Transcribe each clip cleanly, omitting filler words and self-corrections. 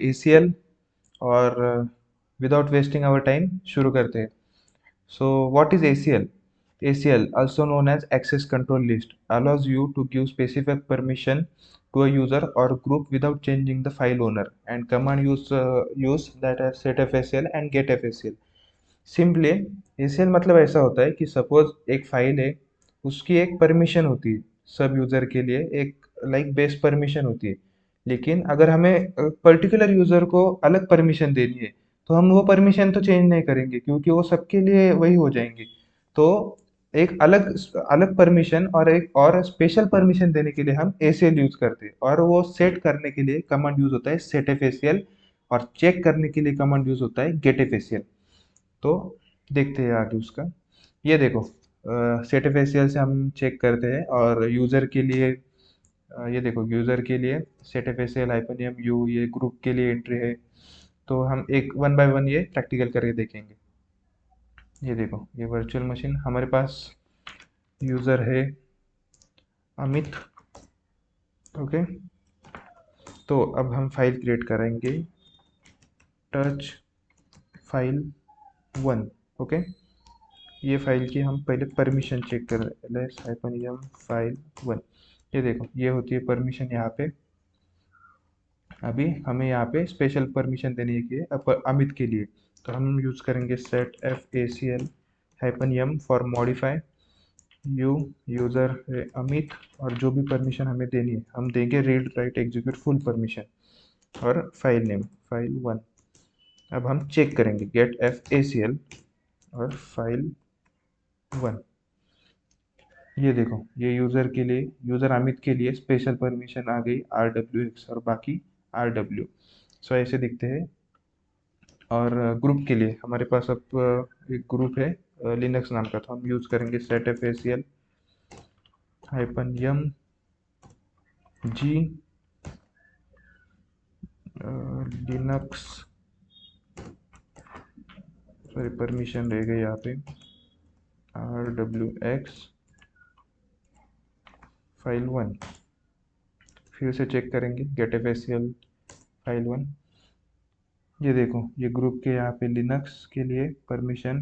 ACL और without wasting our time शुरू करते हैं। So what is ACL? ACL, also known as Access Control List, allows you to give specific permission to a user or group without changing the file owner. And command use that are setfacl and getfacl. Simply ACL मतलब ऐसा होता है कि suppose एक file है, उसकी एक permission होती है, सब यूज़र के लिए एक लाइक बेस परमिशन होती है। लेकिन अगर हमें पर्टिकुलर यूज़र को अलग परमिशन देनी है, तो हम वो परमिशन तो चेंज नहीं करेंगे क्योंकि वो सबके लिए वही हो जाएंगे। तो एक अलग अलग परमिशन और एक और स्पेशल परमिशन देने के लिए हम ACL यूज़ करते हैं, और वो सेट करने के लिए कमांड यूज़ होता है setfacl, और चेक करने के लिए कमांड यूज़ होता है getfacl। तो देखते हैं आगे उसका। ये देखो, सेटिफाइसियल से हम चेक करते हैं, और यूज़र के लिए ये देखो, यूज़र के लिए सेटिफाइसियल हाइपन यू, ये ग्रुप के लिए एंट्री है। तो हम एक वन बाय वन ये प्रैक्टिकल करके देखेंगे। ये देखो, ये वर्चुअल मशीन हमारे पास यूज़र है अमित। ओके, तो अब हम फाइल क्रिएट करेंगे, टच फाइल 1। ओके, ये फाइल की हम पहले परमिशन चेक कर ls हाइपन एम फाइल 1। ये देखो, ये होती है परमिशन यहाँ पे। अभी हमें यहाँ पे स्पेशल परमिशन देने की है अमित के लिए, तो हम यूज़ करेंगे set facl hyphen M for modify U user है अमित, और जो भी परमिशन हमें देनी है हम देंगे read write execute full permission, और फाइल नेम फाइल 1। अब हम चेक करेंगे गेट facl और फाइल 1। ये देखो, ये यूज़र के लिए, यूज़र अमित के लिए स्पेशल परमिशन आ गई RWX, और बाकी RW। सो ऐसे दिखते हैं। और ग्रुप के लिए हमारे पास अब एक ग्रुप है लिनक्स नाम का, तो हम यूज़ करेंगे setfacl हाइपन यम जी लिनक्स, सॉरी परमिशन रह गई यहाँ पे, RWX फाइल 1। फिर से चेक करेंगे getfacl फाइल 1। ये देखो, ये ग्रुप के यहाँ पे लिनक्स के लिए परमिशन,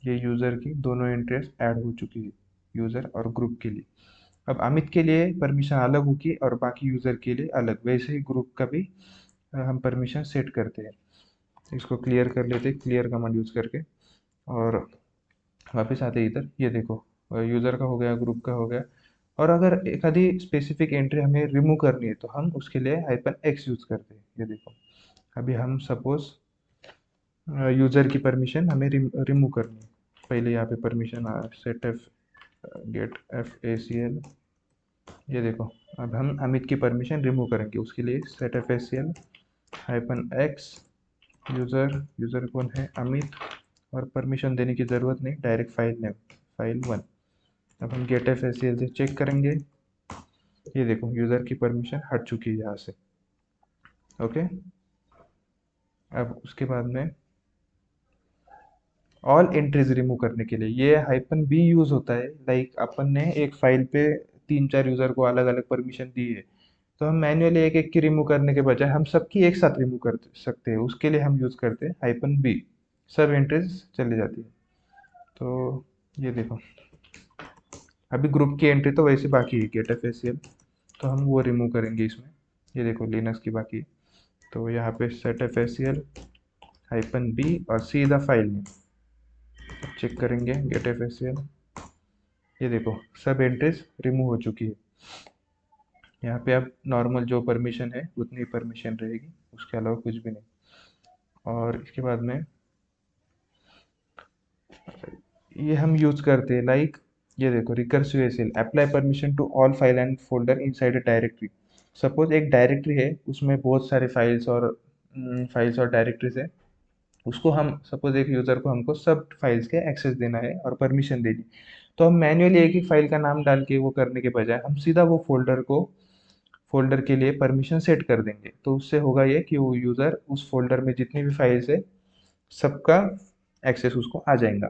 ये यूज़र की दोनों एंट्रीज ऐड हो चुकी है, यूज़र और ग्रुप के लिए। अब अमित के लिए परमिशन अलग होगी और बाकी यूज़र के लिए अलग, वैसे ही ग्रुप का भी हम परमिशन सेट करते हैं। इसको क्लियर कर लेते हैं क्लियर कमांड यूज़ करके, और वापस आते हैं इधर। ये देखो, यूज़र का हो गया, ग्रुप का हो गया। और अगर एक आधी स्पेसिफिक एंट्री हमें रिमूव करनी है, तो हम उसके लिए हाइपन एक्स यूज़ करते हैं। ये देखो, अभी हम सपोज यूज़र की परमिशन हमें रिमूव करनी है। पहले यहाँ पे permission set F get facl। ये देखो, अब हम अमित की परमिशन रिमूव करेंगे, उसके लिए set facl hyphen x user, user कौन है अमित, और परमिशन देने की ज़रूरत नहीं, डायरेक्ट फाइल नेम फाइल 1। अब हम गेट facl से चेक करेंगे। ये देखो, यूज़र की परमिशन हट चुकी है यहाँ से। ओके, अब उसके बाद में ऑल एंट्रीज रिमूव करने के लिए ये हाइपन बी यूज होता है। लाइक अपन ने एक फाइल पे तीन चार यूजर को अलग अलग परमिशन दी है, तो हम मैन्युअली एक एक की रिमूव करने के बजाय हम सबकी एक साथ रिमूव कर सकते हैं। उसके लिए हम यूज करते हैं हाइपन बी, सब एंट्रीज चली जाती है। तो ये देखो, अभी ग्रुप की एंट्री तो वैसे बाकी है गेट facl, तो हम वो रिमूव करेंगे इसमें। ये देखो, लिनक्स की बाकी है, तो यहाँ पे सेट facl हाइपन बी और सीधा फाइल में चेक करेंगे गेट facl। ये देखो, सब एंट्रीज रिमूव हो चुकी है। यहाँ पे अब नॉर्मल जो परमिशन है उतनी परमिशन रहेगी, उसके अलावा कुछ भी नहीं। और इसके बाद में ये हम यूज करते हैं लाइक, ये देखो recursive ACL apply permission to all file and folder inside a directory. Suppose एक डायरेक्टरी है, उसमें बहुत सारे फाइल्स और डायरेक्टरीज है। उसको हम सपोज एक यूज़र को हमको सब फाइल्स के एक्सेस देना है और परमिशन देनी, तो हम मैन्युअली एक एक फाइल का नाम डाल के वो करने के बजाय हम सीधा वो फोल्डर के लिए परमिशन सेट कर देंगे। तो उससे होगा ये कि वो यूज़र उस फोल्डर में जितनी भी फाइल्स है सबका एक्सेस उसको आ जाएगा।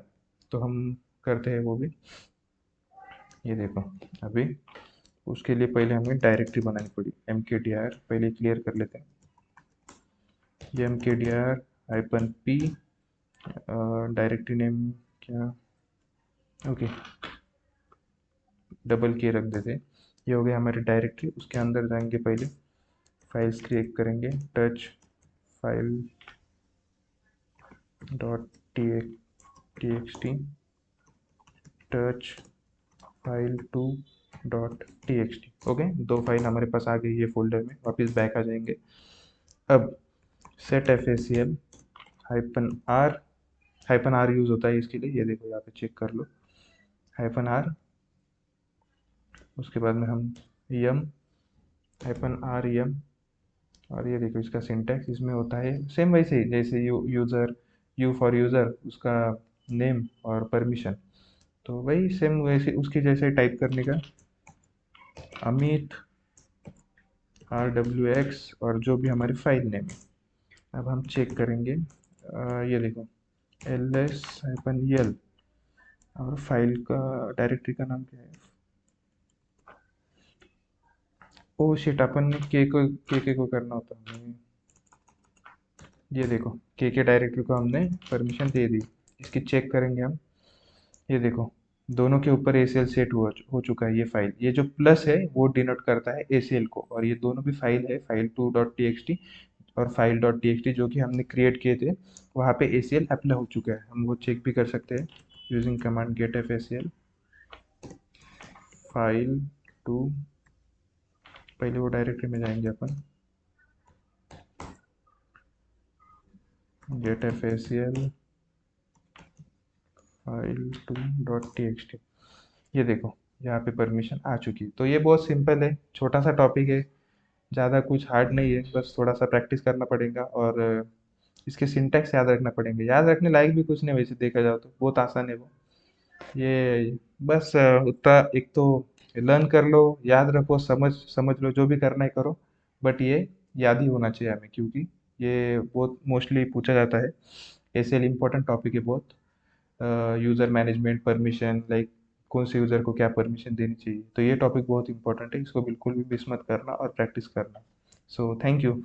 तो हम करते हैं वो भी। ये देखो, अभी उसके लिए पहले हमें डायरेक्टरी बनानी पड़ी mkdir, पहले क्लियर कर लेते हैं। mkdir -p, डायरेक्टरी नेम क्या, ओके डबल के रख देते। ये हो गया हमारी डायरेक्टरी, उसके अंदर जाएंगे, पहले फाइल्स क्रिएट करेंगे, touch file dot txt, touch file two dot txt। Okay, दो फाइल हमारे पास आ गई है फोल्डर में, वापस बैक आ जाएंगे। अब set F A C L -r, hyphen R use होता है इसके लिए, ये देखो यहाँ पे चेक कर लो, -r, उसके बाद में हम यम -r यम, और ये देखो इसका सिंटैक्स इसमें होता है सेम वैसे ही जैसे यूज़र, यू फॉर यूज़र, उसका नेम और परमिशन, तो वही सेम वैसे उसके जैसे टाइप करने का, अमित RWX, और जो भी हमारी फाइल नेम है। अब हम चेक करेंगे, ये देखो ls-l, और फाइल का डायरेक्टरी का नाम क्या है, ओ शिट, अपन ने के को करना होता है हमें। ये देखो के डायरेक्टरी को हमने परमिशन दे दी, इसकी चेक करेंगे हम। ये देखो दोनों के ऊपर ACL सेट हो चुका है। ये फाइल, ये जो प्लस है वो डिनोट करता है ACL को, और ये दोनों भी फाइल है, फाइल 2.txt और फाइल .txt जो कि हमने क्रिएट किए थे, वहाँ पे ACL अप्लाई हो चुका है। हम वो चेक भी कर सकते हैं using command getfacl file two, पहले वो डायरेक्टरी में जाएंगे अपन, getfacl file two dot txt। ये देखो यहाँ पे परमिशन आ चुकी है। तो ये बहुत सिंपल है, छोटा सा टॉपिक है, ज़्यादा कुछ हार्ड नहीं है, बस थोड़ा सा प्रैक्टिस करना पड़ेगा, और इसके सिंटैक्स याद रखना पड़ेंगे। याद रखने लायक भी कुछ नहीं वैसे देखा जाए तो, बहुत आसान है वो। ये बस उतना, एक तो लर्न कर लो, याद रखो, समझ समझ लो, जो भी करना है करो, बट ये याद ही होना चाहिए हमें, क्योंकि ये बहुत मोस्टली पूछा जाता है। एसीएल इम्पोर्टेंट टॉपिक है बहुत। यूज़र मैनेजमेंट, परमिशन, लाइक कौन से यूज़र को क्या परमिशन देनी चाहिए, तो ये टॉपिक बहुत इंपॉर्टेंट है, इसको बिल्कुल भी मिस मत करना और प्रैक्टिस करना। So thank you.